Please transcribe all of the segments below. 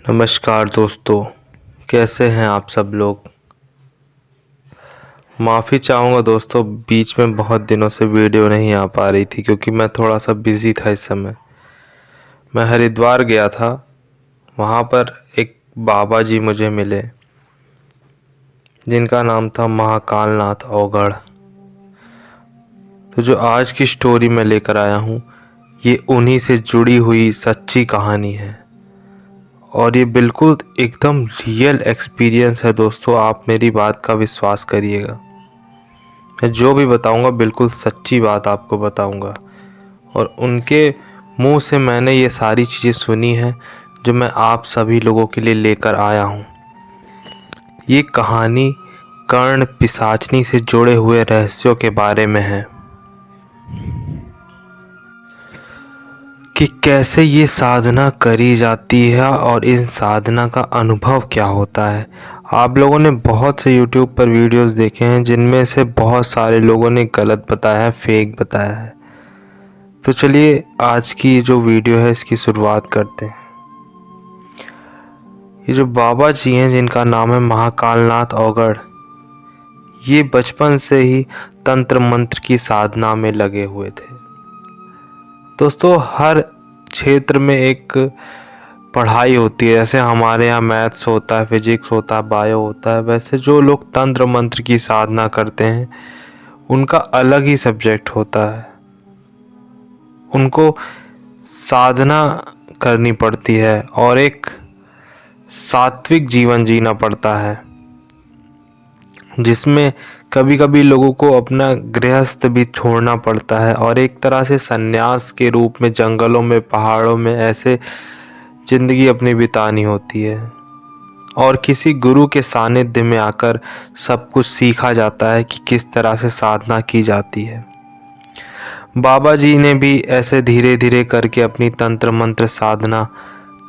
नमस्कार दोस्तों, कैसे हैं आप सब लोग। माफ़ी चाहूँगा दोस्तों, बीच में बहुत दिनों से वीडियो नहीं आ पा रही थी क्योंकि मैं थोड़ा सा बिज़ी था इस समय। मैं हरिद्वार गया था, वहाँ पर एक बाबा जी मुझे मिले जिनका नाम था महाकालनाथ औगढ़। तो जो आज की स्टोरी मैं लेकर आया हूँ, ये उन्हीं से जुड़ी हुई सच्ची कहानी है और ये बिल्कुल एकदम रियल एक्सपीरियंस है दोस्तों। आप मेरी बात का विश्वास करिएगा। मैं जो भी बताऊंगा बिल्कुल सच्ची बात आपको बताऊंगा और उनके मुंह से मैंने ये सारी चीज़ें सुनी हैं जो मैं आप सभी लोगों के लिए लेकर आया हूँ। ये कहानी कर्ण पिशाचनी से जुड़े हुए रहस्यों के बारे में है कि कैसे ये साधना करी जाती है और इन साधना का अनुभव क्या होता है। आप लोगों ने बहुत से YouTube पर वीडियोस देखे हैं जिनमें से बहुत सारे लोगों ने गलत बताया है, फेक बताया है। तो चलिए आज की जो वीडियो है इसकी शुरुआत करते हैं। ये जो बाबा जी हैं जिनका नाम है महाकालनाथ औगढ़, ये बचपन से ही तंत्र मंत्र की साधना में लगे हुए थे। दोस्तों, हर क्षेत्र में एक पढ़ाई होती है। जैसे हमारे यहाँ मैथ्स होता है, फिजिक्स होता है, बायो होता है, वैसे जो लोग तंत्र मंत्र की साधना करते हैं उनका अलग ही सब्जेक्ट होता है। उनको साधना करनी पड़ती है और एक सात्विक जीवन जीना पड़ता है जिसमें कभी कभी लोगों को अपना गृहस्थ भी छोड़ना पड़ता है और एक तरह से संन्यास के रूप में जंगलों में, पहाड़ों में ऐसे ज़िंदगी अपनी बितानी होती है और किसी गुरु के सानिध्य में आकर सब कुछ सीखा जाता है कि किस तरह से साधना की जाती है। बाबा जी ने भी ऐसे धीरे धीरे करके अपनी तंत्र मंत्र साधना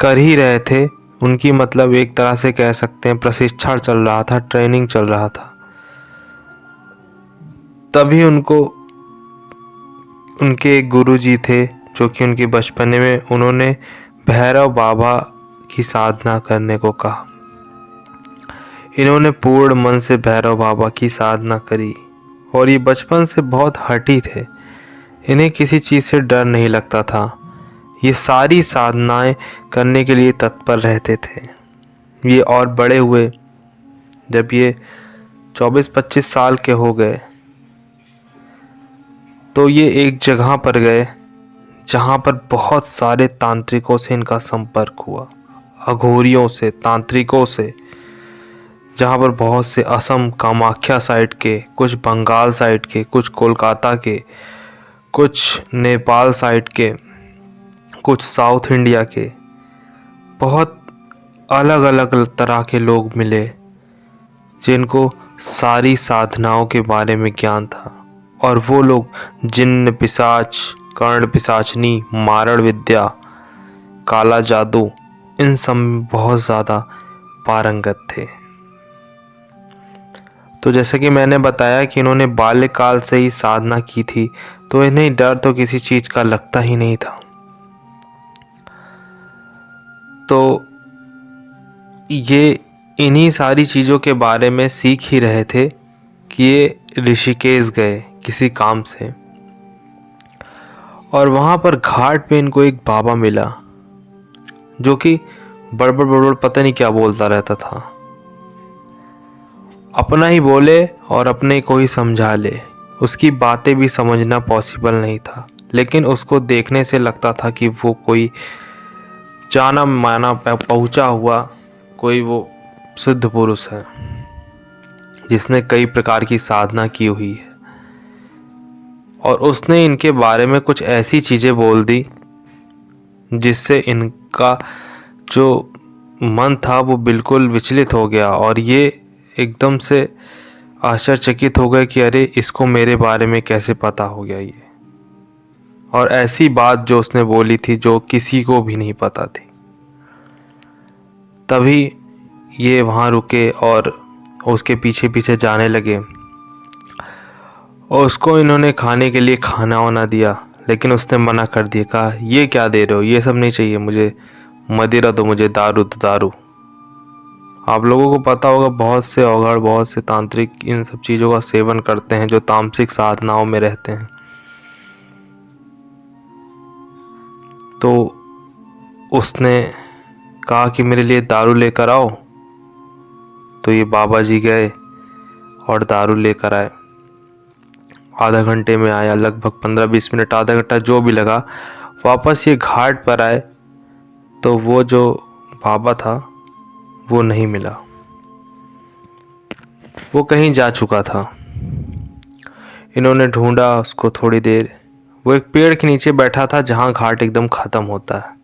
कर ही रहे थे। उनकी मतलब एक तरह से कह सकते हैं प्रशिक्षण चल रहा था, ट्रेनिंग चल रहा था। तभी उनको उनके एक गुरु जी थे जो कि उनके बचपने में उन्होंने भैरव बाबा की साधना करने को कहा। इन्होंने पूर्ण मन से भैरव बाबा की साधना करी और ये बचपन से बहुत हठी थे। इन्हें किसी चीज़ से डर नहीं लगता था। ये सारी साधनाएं करने के लिए तत्पर रहते थे। ये और बड़े हुए, जब ये 24-25 साल के हो गए तो ये एक जगह पर गए जहाँ पर बहुत सारे तांत्रिकों से इनका संपर्क हुआ, अघोरियों से, तांत्रिकों से। जहाँ पर बहुत से असम कामाख्या साइड के, कुछ बंगाल साइड के, कुछ कोलकाता के, कुछ नेपाल साइड के, कुछ साउथ इंडिया के, बहुत अलग अलग तरह के लोग मिले जिनको सारी साधनाओं के बारे में ज्ञान था। और वो लोग जिन्न, पिशाच, कर्ण पिशाचनी, मारण विद्या, काला जादू, इन सब में बहुत ज़्यादा पारंगत थे। तो जैसे कि मैंने बताया कि इन्होंने बाल्यकाल से ही साधना की थी, तो इन्हें डर तो किसी चीज़ का लगता ही नहीं था। तो ये इन्हीं सारी चीज़ों के बारे में सीख ही रहे थे कि ये ऋषिकेश गए किसी काम से और वहाँ पर घाट पे इनको एक बाबा मिला जो कि बड़बड़ बड़बड़ पता नहीं क्या बोलता रहता था। अपना ही बोले और अपने को ही समझा ले। उसकी बातें भी समझना पॉसिबल नहीं था, लेकिन उसको देखने से लगता था कि वो कोई जाना माना पहुँचा हुआ कोई वो सिद्ध पुरुष है जिसने कई प्रकार की साधना की हुई है। और उसने इनके बारे में कुछ ऐसी चीज़ें बोल दी जिससे इनका जो मन था वो बिल्कुल विचलित हो गया और ये एकदम से आश्चर्यचकित हो गए कि अरे, इसको मेरे बारे में कैसे पता हो गया ये। और ऐसी बात जो उसने बोली थी जो किसी को भी नहीं पता थी। तभी ये वहाँ रुके और उसके पीछे पीछे जाने लगे और उसको इन्होंने खाने के लिए खाना वाना दिया, लेकिन उसने मना कर दिया। कहा, ये क्या दे रहे हो, ये सब नहीं चाहिए मुझे, मदिरा दो मुझे, दारू दो दारू। आप लोगों को पता होगा बहुत से अवघड़, बहुत से तांत्रिक इन सब चीज़ों का सेवन करते हैं जो तामसिक साधनाओं में रहते हैं। तो उसने कहा कि मेरे लिए दारू लेकर आओ। तो ये बाबा जी गए और दारू लेकर आए। आधा घंटे में आया, लगभग 15-20 मिनट, आधा घंटा जो भी लगा। वापस ये घाट पर आए तो वो जो बाबा था वो नहीं मिला, वो कहीं जा चुका था। इन्होंने ढूंढा उसको थोड़ी देर, वो एक पेड़ के नीचे बैठा था जहाँ घाट एकदम ख़त्म होता है।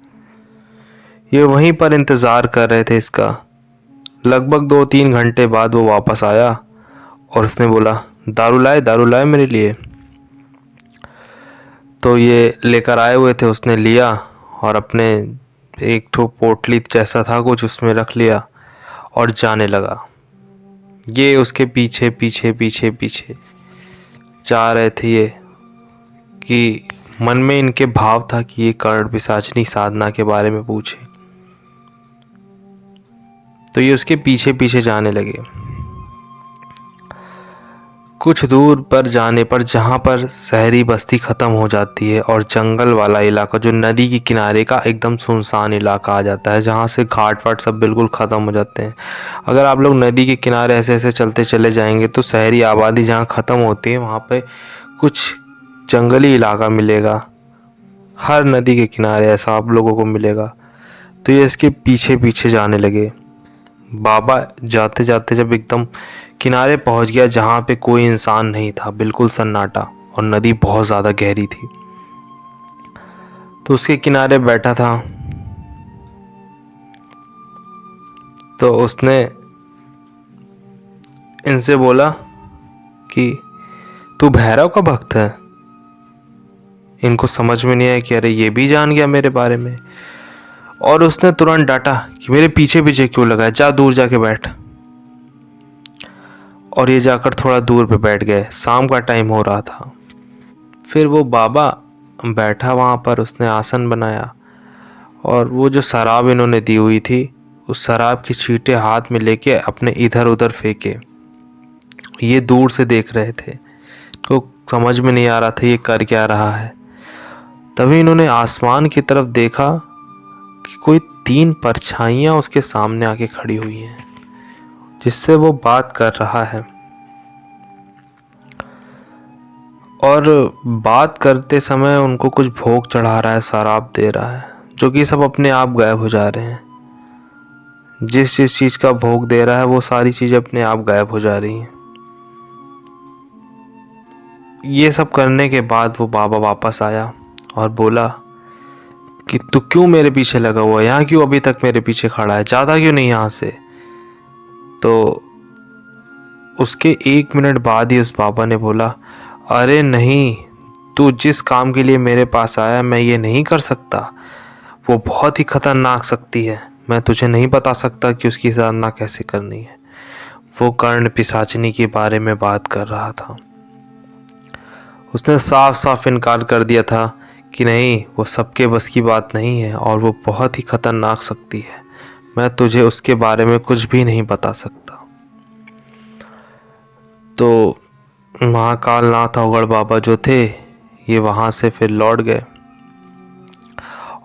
ये वहीं पर इंतज़ार कर रहे थे इसका। लगभग 2-3 घंटे बाद वो वापस आया और उसने बोला, दारू लाए मेरे लिए। तो ये लेकर आए हुए थे, उसने लिया और अपने एक ठो पोटली जैसा था कुछ, उसमें रख लिया और जाने लगा। ये उसके पीछे पीछे पीछे पीछे जा रहे थे। ये कि मन में इनके भाव था कि ये कर्ण पिशाचिनी साधना के बारे में पूछे। तो ये उसके पीछे पीछे जाने लगे। कुछ दूर पर जाने पर जहाँ पर शहरी बस्ती ख़त्म हो जाती है और जंगल वाला इलाका, जो नदी के किनारे का एकदम सुनसान इलाका आ जाता है, जहाँ से घाट वाट सब बिल्कुल ख़त्म हो जाते हैं। अगर आप लोग नदी के किनारे ऐसे ऐसे चलते चले जाएंगे तो शहरी आबादी जहाँ ख़त्म होती है वहाँ पे कुछ जंगली इलाका मिलेगा। हर नदी के किनारे ऐसा आप लोगों को मिलेगा। तो ये इसके पीछे पीछे जाने लगे। बाबा जाते जाते जब एकदम किनारे पहुंच गया जहाँ पे कोई इंसान नहीं था, बिल्कुल सन्नाटा, और नदी बहुत ज़्यादा गहरी थी, तो उसके किनारे बैठा था। तो उसने इनसे बोला कि तू भैरव का भक्त है। इनको समझ में नहीं आया कि अरे ये भी जान गया मेरे बारे में, और उसने तुरंत डांटा कि मेरे पीछे पीछे क्यों लगा है, जा दूर जाके बैठ। और ये जाकर थोड़ा दूर पे बैठ गए। शाम का टाइम हो रहा था। फिर वो बाबा बैठा वहाँ पर, उसने आसन बनाया और वो जो शराब इन्होंने दी हुई थी उस शराब की छींटे हाथ में लेके अपने इधर उधर फेंके। ये दूर से देख रहे थे, तो समझ में नहीं आ रहा था ये कर क्या रहा है। तभी इन्होंने आसमान की तरफ देखा कि कोई 3 परछाइयाँ उसके सामने आके खड़ी हुई हैं, जिससे वो बात कर रहा है। और बात करते समय उनको कुछ भोग चढ़ा रहा है, शराब दे रहा है, जो कि सब अपने आप गायब हो जा रहे हैं। जिस जिस चीज़ का भोग दे रहा है वो सारी चीज़ें अपने आप गायब हो जा रही हैं। ये सब करने के बाद वो बाबा वापस आया और बोला कि तू क्यों मेरे पीछे लगा हुआ है, यहाँ क्यों अभी तक मेरे पीछे खड़ा है, जाता क्यों नहीं यहाँ से। तो उसके 1 मिनट बाद ही उस बाबा ने बोला, अरे नहीं, तू जिस काम के लिए मेरे पास आया मैं ये नहीं कर सकता। वो बहुत ही खतरनाक शक्ति है, मैं तुझे नहीं बता सकता कि उसकी साधना कैसे करनी है। वो कर्ण पिशाचिनी के बारे में बात कर रहा था। उसने साफ साफ इनकार कर दिया था कि नहीं, वो सबके बस की बात नहीं है और वो बहुत ही खतरनाक शक्ति है, मैं तुझे उसके बारे में कुछ भी नहीं बता सकता। तो महाकाल नाथ अवगढ़ बाबा जो थे ये वहाँ से फिर लौट गए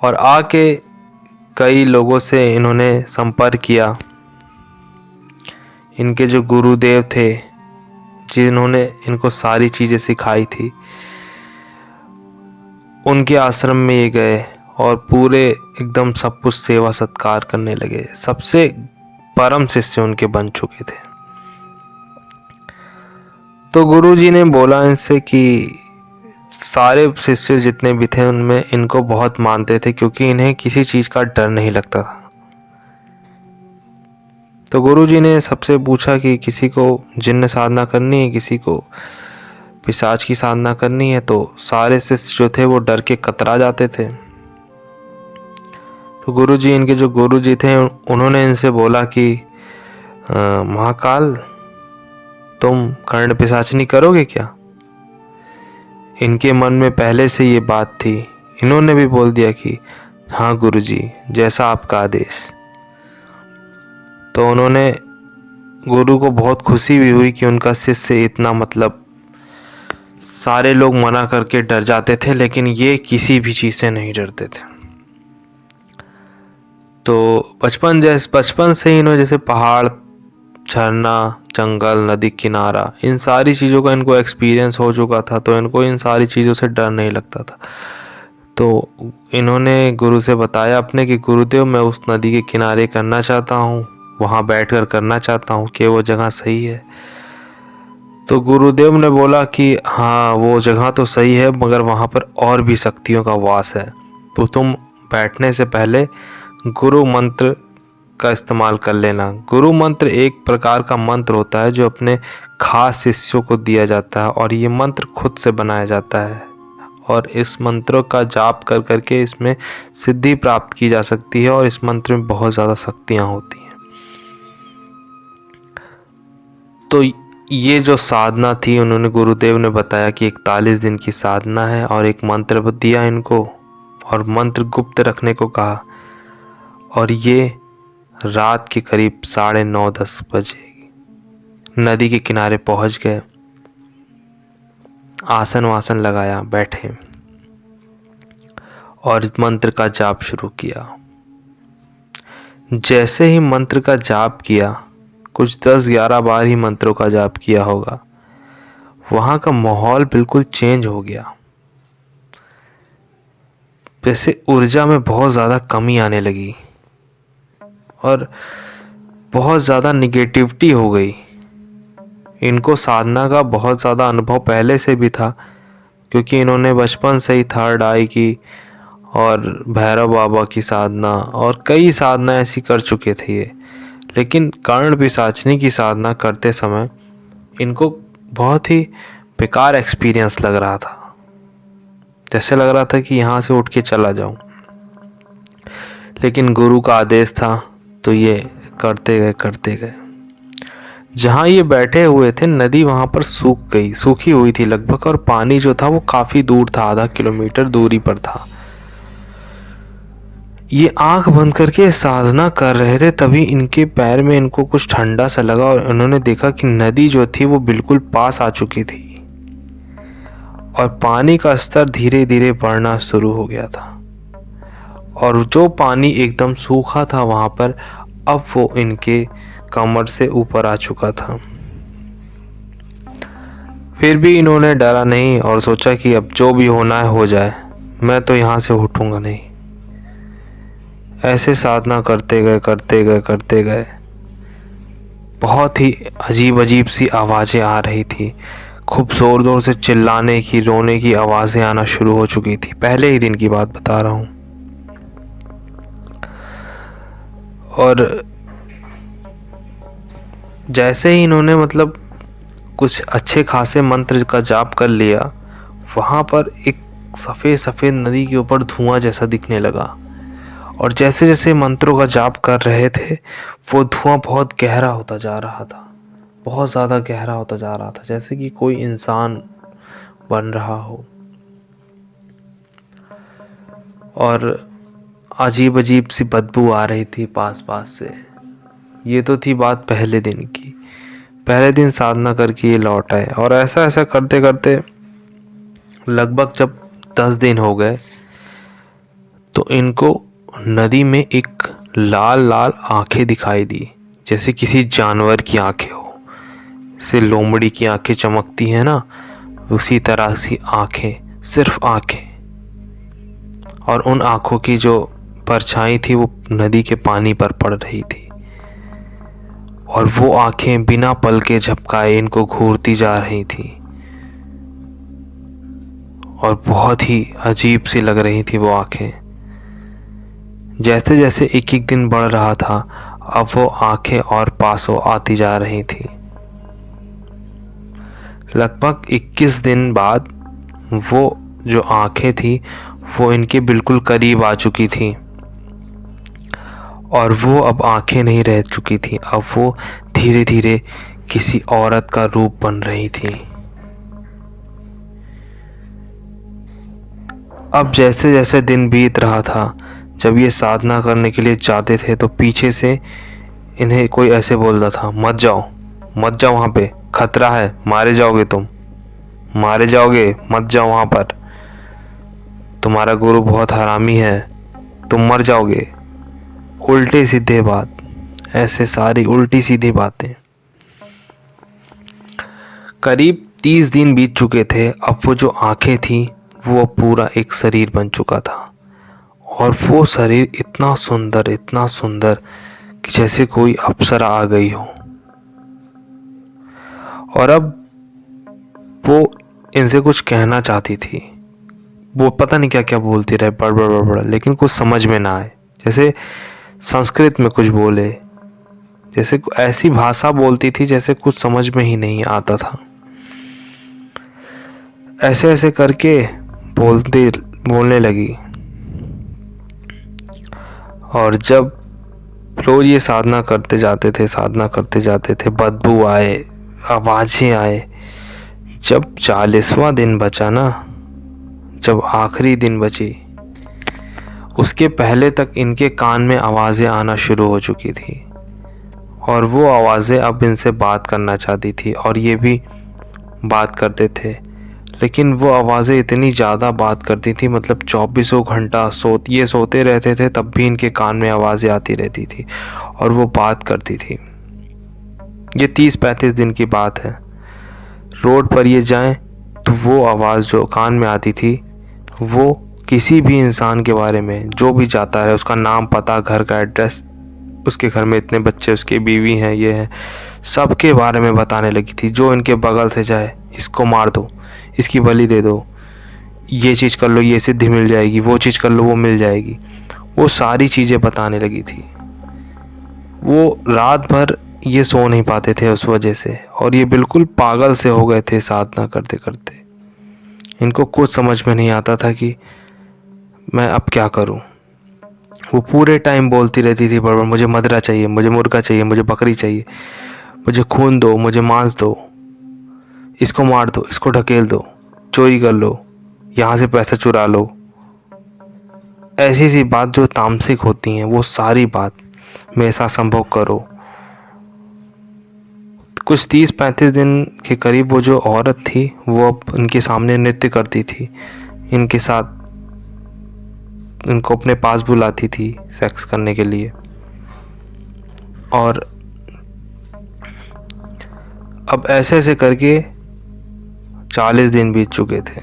और आके कई लोगों से इन्होंने संपर्क किया। इनके जो गुरुदेव थे जिन्होंने इनको सारी चीज़ें सिखाई थी, उनके आश्रम में ये गए और पूरे एकदम सब कुछ सेवा सत्कार करने लगे। सबसे परम शिष्य उनके बन चुके थे। तो गुरुजी ने बोला इनसे कि सारे शिष्य जितने भी थे उनमें इनको बहुत मानते थे, क्योंकि इन्हें किसी चीज़ का डर नहीं लगता था। तो गुरुजी ने सबसे पूछा कि किसी को जिन्न साधना करनी है, किसी को पिशाच की साधना करनी है। तो सारे शिष्य जो थे वो डर के कतरा जाते थे। तो गुरुजी, इनके जो गुरुजी थे, उन्होंने इनसे बोला कि महाकाल, तुम कर्ण पिशाचनी करोगे क्या। इनके मन में पहले से ये बात थी। इन्होंने भी बोल दिया कि हाँ गुरुजी, जैसा आपका आदेश। तो उन्होंने, गुरु को बहुत खुशी भी हुई कि उनका शिष्य इतना, मतलब सारे लोग मना करके डर जाते थे लेकिन ये किसी भी चीज़ से नहीं डरते थे। तो बचपन से ही इन्होंने जैसे पहाड़, झरना, जंगल, नदी किनारा, इन सारी चीज़ों का इनको एक्सपीरियंस हो चुका था, तो इनको इन सारी चीज़ों से डर नहीं लगता था। तो इन्होंने गुरु से बताया अपने कि गुरुदेव, मैं उस नदी के किनारे करना चाहता हूँ, वहाँ बैठकर करना चाहता हूँ, कि वो जगह सही है। तो गुरुदेव ने बोला कि हाँ वो जगह तो सही है, मगर वहाँ पर और भी शक्तियों का वास है, तो तुम बैठने से पहले गुरु मंत्र का इस्तेमाल कर लेना। गुरु मंत्र एक प्रकार का मंत्र होता है जो अपने खास शिष्यों को दिया जाता है, और ये मंत्र खुद से बनाया जाता है, और इस मंत्रों का जाप कर करके इसमें सिद्धि प्राप्त की जा सकती है, और इस मंत्र में बहुत ज़्यादा शक्तियाँ होती हैं। तो ये जो साधना थी, उन्होंने, गुरुदेव ने बताया कि 41 दिन की साधना है, और एक मंत्र दिया इनको, और मंत्र गुप्त रखने को कहा। और ये रात के करीब 9:30-10 बजे नदी के किनारे पहुंच गए, आसन वासन लगाया, बैठे और मंत्र का जाप शुरू किया। जैसे ही मंत्र का जाप किया, कुछ 10-11 बार ही मंत्रों का जाप किया होगा, वहाँ का माहौल बिल्कुल चेंज हो गया। जैसे ऊर्जा में बहुत ज़्यादा कमी आने लगी और बहुत ज़्यादा निगेटिविटी हो गई। इनको साधना का बहुत ज़्यादा अनुभव पहले से भी था, क्योंकि इन्होंने बचपन से ही थर्ड आई की और भैरव बाबा की साधना और कई साधना ऐसी कर चुके थे ये। लेकिन कर्ण पिशाचनी की साधना करते समय इनको बहुत ही बेकार एक्सपीरियंस लग रहा था, जैसे लग रहा था कि यहाँ से उठ के चला जाऊं। लेकिन गुरु का आदेश था, तो ये करते गए। जहाँ ये बैठे हुए थे, नदी वहाँ पर सूखी हुई थी लगभग, और पानी जो था वो काफ़ी दूर था, आधा किलोमीटर दूरी पर था। ये आंख बंद करके साधना कर रहे थे, तभी इनके पैर में इनको कुछ ठंडा सा लगा, और उन्होंने देखा कि नदी जो थी वो बिल्कुल पास आ चुकी थी, और पानी का स्तर धीरे धीरे बढ़ना शुरू हो गया था, और जो पानी एकदम सूखा था वहाँ पर, अब वो इनके कमर से ऊपर आ चुका था। फिर भी इन्होंने डरा नहीं और सोचा कि अब जो भी होना है हो जाए, मैं तो यहाँ से उठूँगा नहीं। ऐसे साधना करते गए। बहुत ही अजीब अजीब सी आवाज़ें आ रही थी, खूब ज़ोर ज़ोर से चिल्लाने की, रोने की आवाज़ें आना शुरू हो चुकी थी। पहले ही दिन की बात बता रहा हूँ। और जैसे ही इन्होंने, मतलब कुछ अच्छे खासे मंत्र का जाप कर लिया, वहाँ पर एक सफ़ेद नदी के ऊपर धुआं जैसा दिखने लगा, और जैसे जैसे मंत्रों का जाप कर रहे थे, वो धुआं बहुत गहरा होता जा रहा था, बहुत ज़्यादा गहरा होता जा रहा था, जैसे कि कोई इंसान बन रहा हो। और अजीब अजीब सी बदबू आ रही थी पास से। ये तो थी बात पहले दिन की। पहले दिन साधना करके ये लौट आए, और ऐसा करते करते लगभग जब 10 दिन हो गए, तो इनको नदी में एक लाल आंखें दिखाई दी, जैसे किसी जानवर की आंखें हो, से लोमड़ी की आंखें चमकती हैं ना, उसी तरह सी आंखें, सिर्फ आंखें। और उन आंखों की जो परछाई थी वो नदी के पानी पर पड़ रही थी, और वो आंखें बिना पल के झपकाए इनको घूरती जा रही थी, और बहुत ही अजीब सी लग रही थी वो आंखें। जैसे जैसे एक दिन बढ़ रहा था, अब वो आंखें और पासों आती जा रही थी। लगभग 21 दिन बाद वो जो आंखें थी वो इनके बिल्कुल करीब आ चुकी थी, और वो अब आंखें नहीं रह चुकी थी, अब वो धीरे धीरे किसी औरत का रूप बन रही थी। अब जैसे जैसे दिन बीत रहा था, जब ये साधना करने के लिए जाते थे तो पीछे से इन्हें कोई ऐसे बोलता था, मत जाओ मत जाओ, वहाँ पे खतरा है, मारे जाओगे तुम, मारे जाओगे, मत जाओ वहाँ पर, तुम्हारा गुरु बहुत हरामी है, तुम मर जाओगे। उल्टे सीधे बात, ऐसे सारी उल्टी सीधी बातें। करीब 30 दिन बीत चुके थे। अब वो जो आंखें थी वो पूरा एक शरीर बन चुका था, और वो शरीर इतना सुंदर कि जैसे कोई अप्सरा आ गई हो। और अब वो इनसे कुछ कहना चाहती थी, वो पता नहीं क्या क्या बोलती रहे, बड़, लेकिन कुछ समझ में ना आए। जैसे संस्कृत में कुछ बोले, जैसे ऐसी भाषा बोलती थी जैसे कुछ समझ में ही नहीं आता था। ऐसे ऐसे करके बोलने लगी। और जब रोज ये साधना करते जाते थे, बदबू आए, आवाज़ें आए। जब 40वां दिन बचा ना, जब आखिरी दिन बची, उसके पहले तक इनके कान में आवाज़ें आना शुरू हो चुकी थी, और वो आवाज़ें अब इनसे बात करना चाहती थी, और ये भी बात करते थे। लेकिन वो आवाज़ें इतनी ज़्यादा बात करती थी, मतलब 24 घंटा सोते रहते थे तब भी इनके कान में आवाज़ें आती रहती थी, और वो बात करती थी। ये 30-35 दिन की बात है। रोड पर ये जाएं तो वो आवाज़ जो कान में आती थी, वो किसी भी इंसान के बारे में, जो भी जाता है, उसका नाम, पता, घर का एड्रेस, उसके घर में इतने बच्चे, उसकी बीवी हैं, ये है, सबके बारे में बताने लगी थी। जो इनके बगल से जाए, इसको मार दो, इसकी बलि दे दो, ये चीज़ कर लो, ये सिद्धि मिल जाएगी, वो चीज़ कर लो, वो मिल जाएगी। वो सारी चीज़ें बताने लगी थी। वो रात भर ये सो नहीं पाते थे उस वजह से, और ये बिल्कुल पागल से हो गए थे साधना करते करते। इनको कुछ समझ में नहीं आता था कि मैं अब क्या करूं। वो पूरे टाइम बोलती रहती थी, बड़बड़, मुझे मदरा चाहिए, मुझे मुर्गा चाहिए, मुझे बकरी चाहिए, मुझे खून दो, मुझे मांस दो, इसको मार दो, इसको ढकेल दो, चोरी कर लो, यहाँ से पैसा चुरा लो। ऐसी सी बात जो तामसिक होती हैं, वो सारी बात मेरे साथ संभोग करो। कुछ 30-35 दिन के करीब वो जो औरत थी वो अब इनके सामने नृत्य करती थी, इनके साथ, इनको अपने पास बुलाती थी सेक्स करने के लिए। और अब ऐसे ऐसे करके 40 दिन बीत चुके थे।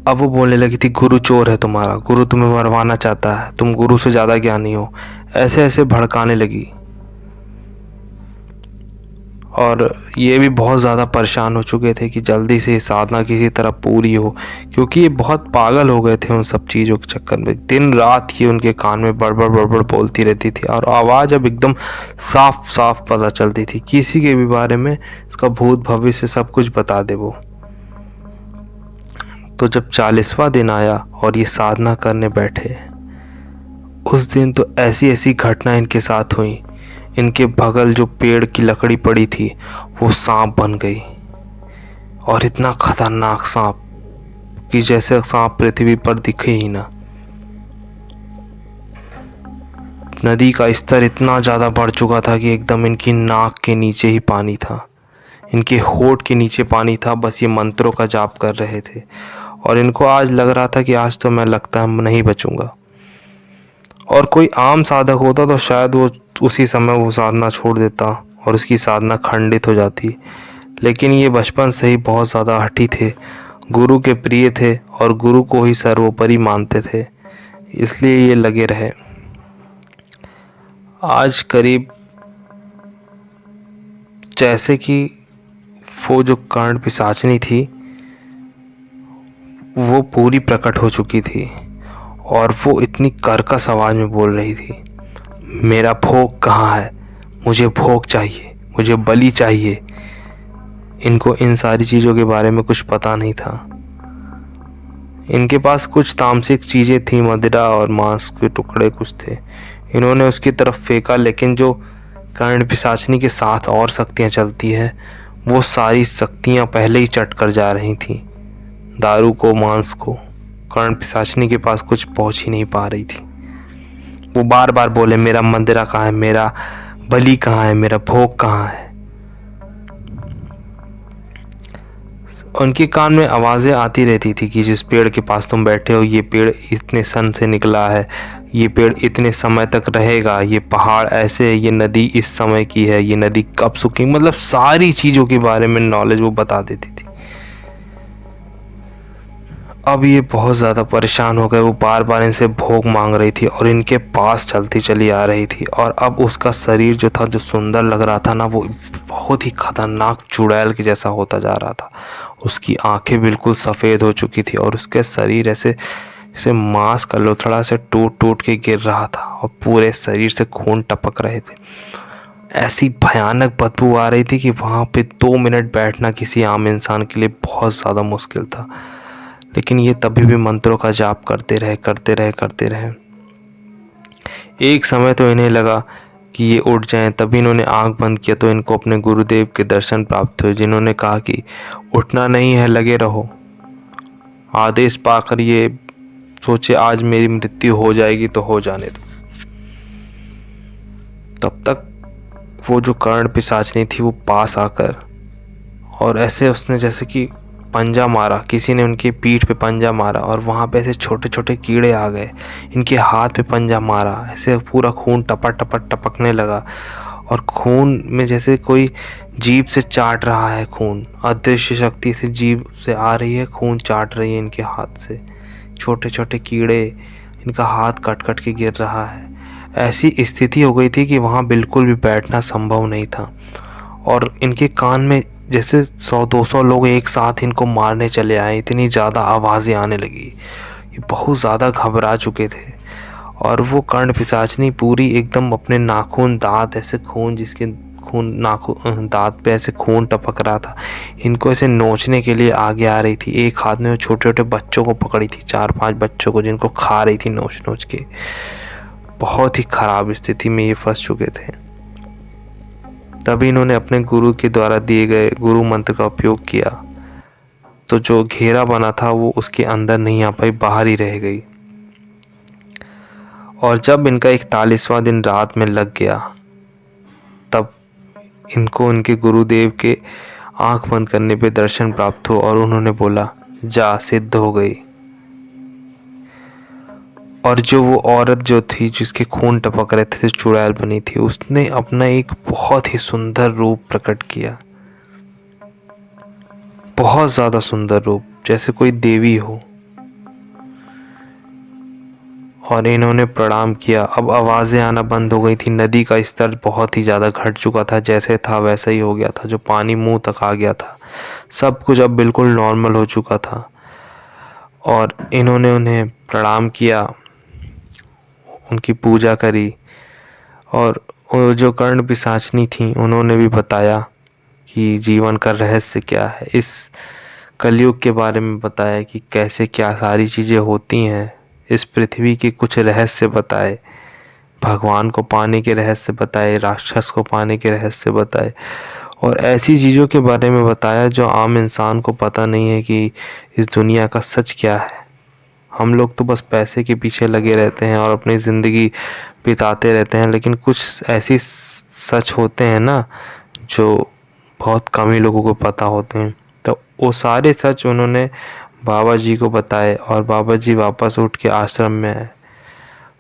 अब वो बोलने लगी थी, गुरु चोर है तुम्हारा, गुरु तुम्हें मरवाना चाहता है, तुम गुरु से ज़्यादा ज्ञानी हो। ऐसे ऐसे भड़काने लगी, और ये भी बहुत ज़्यादा परेशान हो चुके थे कि जल्दी से साधना किसी तरह पूरी हो, क्योंकि ये बहुत पागल हो गए थे उन सब चीज़ों के चक्कर में। दिन रात ही उनके कान में बड़बड़ बोलती रहती थी, और आवाज़ अब एकदम साफ साफ पता चलती थी, किसी के भी बारे में उसका भूत भविष्य सब कुछ बता दे वो। तो जब 40वां दिन आया और ये साधना करने बैठे, उस दिन तो ऐसी ऐसी घटना इनके साथ हुई। इनके बगल जो पेड़ की लकड़ी पड़ी थी वो सांप बन गई, और इतना खतरनाक सांप कि जैसे सांप पृथ्वी पर दिखे ही ना। नदी का स्तर इतना ज़्यादा बढ़ चुका था कि एकदम इनकी नाक के नीचे ही पानी था, इनके होठ के नीचे पानी था। बस ये मंत्रों का जाप कर रहे थे, और इनको आज लग रहा था कि आज तो मैं लगता है नहीं बचूंगा। और कोई आम साधक होता तो शायद वो उसी समय वो साधना छोड़ देता और उसकी साधना खंडित हो जाती। लेकिन ये बचपन से ही बहुत ज़्यादा हठी थे, गुरु के प्रिय थे, और गुरु को ही सर्वोपरि मानते थे, इसलिए ये लगे रहे। आज करीब जैसे कि वो जो कर्ण पिशाचनी थी वो पूरी प्रकट हो चुकी थी, और वो इतनी कर्कश आवाज़ में बोल रही थी, मेरा भोग कहाँ है, मुझे भोग चाहिए, मुझे बलि चाहिए। इनको इन सारी चीज़ों के बारे में कुछ पता नहीं था। इनके पास कुछ तामसिक चीज़ें थी, मदिरा और मांस के टुकड़े कुछ थे, इन्होंने उसकी तरफ फेंका। लेकिन जो कर्ण पिशाचनी के साथ और शक्तियाँ चलती है, वो सारी शक्तियाँ पहले ही चट कर जा रही थीं, दारू को, मांस को। कर्ण पिशाचिनी के पास कुछ पहुंच ही नहीं पा रही थी। वो बार बार बोले, मेरा मंदिरा कहाँ है, मेरा बलि कहाँ है, मेरा भोग कहाँ है। उनके कान में आवाज़ें आती रहती थी कि जिस पेड़ के पास तुम बैठे हो ये पेड़ इतने सन से निकला है, ये पेड़ इतने समय तक रहेगा, ये पहाड़ ऐसे है, ये नदी इस समय की है, ये नदी कब सूखेगी, मतलब सारी चीज़ों के बारे में नॉलेज वो बता देती थी। अब ये बहुत ज़्यादा परेशान हो गए। वो बार बार इनसे भोग मांग रही थी और इनके पास चलती चली आ रही थी। और अब उसका शरीर जो था, जो सुंदर लग रहा था ना, वो बहुत ही खतरनाक चुड़ैल के जैसा होता जा रहा था। उसकी आंखें बिल्कुल सफ़ेद हो चुकी थी और उसके शरीर ऐसे जैसे मांस का लोथड़ा से टूट टूट के गिर रहा था और पूरे शरीर से खून टपक रहे थे। ऐसी भयानक बदबू आ रही थी कि वहाँ पे 2 मिनट बैठना किसी आम इंसान के लिए बहुत ज़्यादा मुश्किल था। लेकिन ये तभी भी मंत्रों का जाप करते रहे। एक समय तो इन्हें लगा कि ये उठ जाएं। तभी इन्होंने आंख बंद किया तो इनको अपने गुरुदेव के दर्शन प्राप्त हुए, जिन्होंने कहा कि उठना नहीं है, लगे रहो। आदेश पाकर ये सोचे आज मेरी मृत्यु हो जाएगी तो हो जाने दो। तब तक वो जो कर्ण पिशाचिनी थी वो पास आकर और ऐसे उसने जैसे कि पंजा मारा, किसी ने उनकी पीठ पे पंजा मारा और वहाँ पे ऐसे छोटे छोटे कीड़े आ गए। इनके हाथ पे पंजा मारा, ऐसे पूरा खून टपकने लगा और खून में जैसे कोई जीभ से चाट रहा है खून, अदृश्य शक्ति से जीभ से आ रही है, खून चाट रही है इनके हाथ से। छोटे छोटे कीड़े, इनका हाथ कट कट के गिर रहा है। ऐसी स्थिति हो गई थी कि वहाँ बिल्कुल भी बैठना संभव नहीं था और इनके कान में जैसे 100-200 लोग एक साथ इनको मारने चले आए, इतनी ज़्यादा आवाज़ें आने लगी। ये बहुत ज़्यादा घबरा चुके थे और वो कर्ण पिशाचिनी पूरी एकदम अपने नाखून, दांत ऐसे खून, जिसके खून नाखून दांत पे ऐसे खून टपक रहा था, इनको ऐसे नोचने के लिए आगे आ रही थी। एक हाथ में वो छोटे छोटे बच्चों को पकड़ी थी, 4-5 बच्चों को, जिनको खा रही थी नोच नोच के। बहुत ही ख़राब स्थिति में ये फंस चुके थे। तभी इन्होंने अपने गुरु के द्वारा दिए गए गुरु मंत्र का उपयोग किया तो जो घेरा बना था वो उसके अंदर नहीं आ पाई, बाहर ही रह गई। और जब इनका 41वां दिन रात में लग गया तब इनको उनके गुरुदेव के आंख बंद करने पे दर्शन प्राप्त हुआ और उन्होंने बोला, जा, सिद्ध हो गई। और जो वो औरत जो थी, जिसके खून टपक रहे थे, चुड़ैल बनी थी, उसने अपना एक बहुत ही सुंदर रूप प्रकट किया, बहुत ज़्यादा सुंदर रूप, जैसे कोई देवी हो। और इन्होंने प्रणाम किया। अब आवाज़ें आना बंद हो गई थी। नदी का स्तर बहुत ही ज़्यादा घट चुका था, जैसे था वैसा ही हो गया था, जो पानी मुंह तक आ गया था। सब कुछ अब बिल्कुल नॉर्मल हो चुका था। और इन्होंने उन्हें प्रणाम किया, उनकी पूजा करी और जो कर्ण पिशाचिनी थी उन्होंने भी बताया कि जीवन का रहस्य क्या है, इस कलयुग के बारे में बताया कि कैसे क्या सारी चीज़ें होती हैं, इस पृथ्वी के कुछ रहस्य बताए, भगवान को पाने के रहस्य बताए, राक्षस को पाने के रहस्य बताए और ऐसी चीज़ों के बारे में बताया जो आम इंसान को पता नहीं है कि इस दुनिया का सच क्या है। हम लोग तो बस पैसे के पीछे लगे रहते हैं और अपनी ज़िंदगी बिताते रहते हैं, लेकिन कुछ ऐसी सच होते हैं ना जो बहुत कम ही लोगों को पता होते हैं। तो वो सारे सच उन्होंने बाबा जी को बताए और बाबा जी वापस उठ के आश्रम में आए।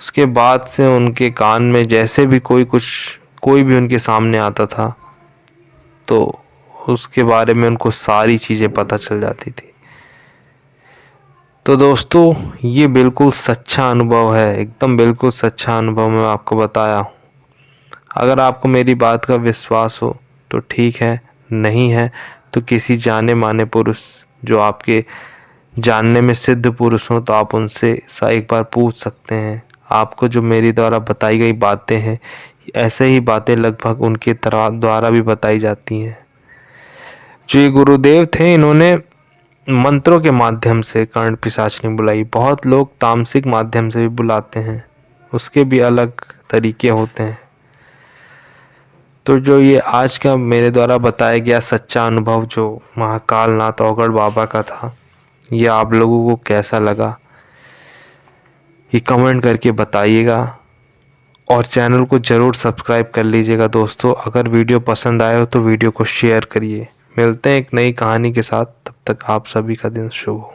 उसके बाद से उनके कान में जैसे भी कोई भी उनके सामने आता था तो उसके बारे में उनको सारी चीज़ें पता चल जाती थी। तो दोस्तों, ये बिल्कुल सच्चा अनुभव है, एकदम बिल्कुल सच्चा अनुभव मैं आपको बताया हूँ। अगर आपको मेरी बात का विश्वास हो तो ठीक है, नहीं है तो किसी जाने माने पुरुष, जो आपके जानने में सिद्ध पुरुष हो, तो आप उनसे एक बार पूछ सकते हैं। आपको जो मेरी द्वारा बताई गई बातें हैं, ऐसे ही बातें लगभग उनके द्वारा भी बताई जाती हैं। जो ये गुरुदेव थे, इन्होंने मंत्रों के माध्यम से कर्ण पिशाचिनी बुलाई। बहुत लोग तामसिक माध्यम से भी बुलाते हैं, उसके भी अलग तरीके होते हैं। तो जो ये आज का मेरे द्वारा बताया गया सच्चा अनुभव जो महाकाल नाथ औगड़ बाबा का था, ये आप लोगों को कैसा लगा ये कमेंट करके बताइएगा और चैनल को ज़रूर सब्सक्राइब कर लीजिएगा दोस्तों। अगर वीडियो पसंद आए हो तो वीडियो को शेयर करिए। मिलते हैं एक नई कहानी के साथ, तब तक आप सभी का दिन शुभ हो।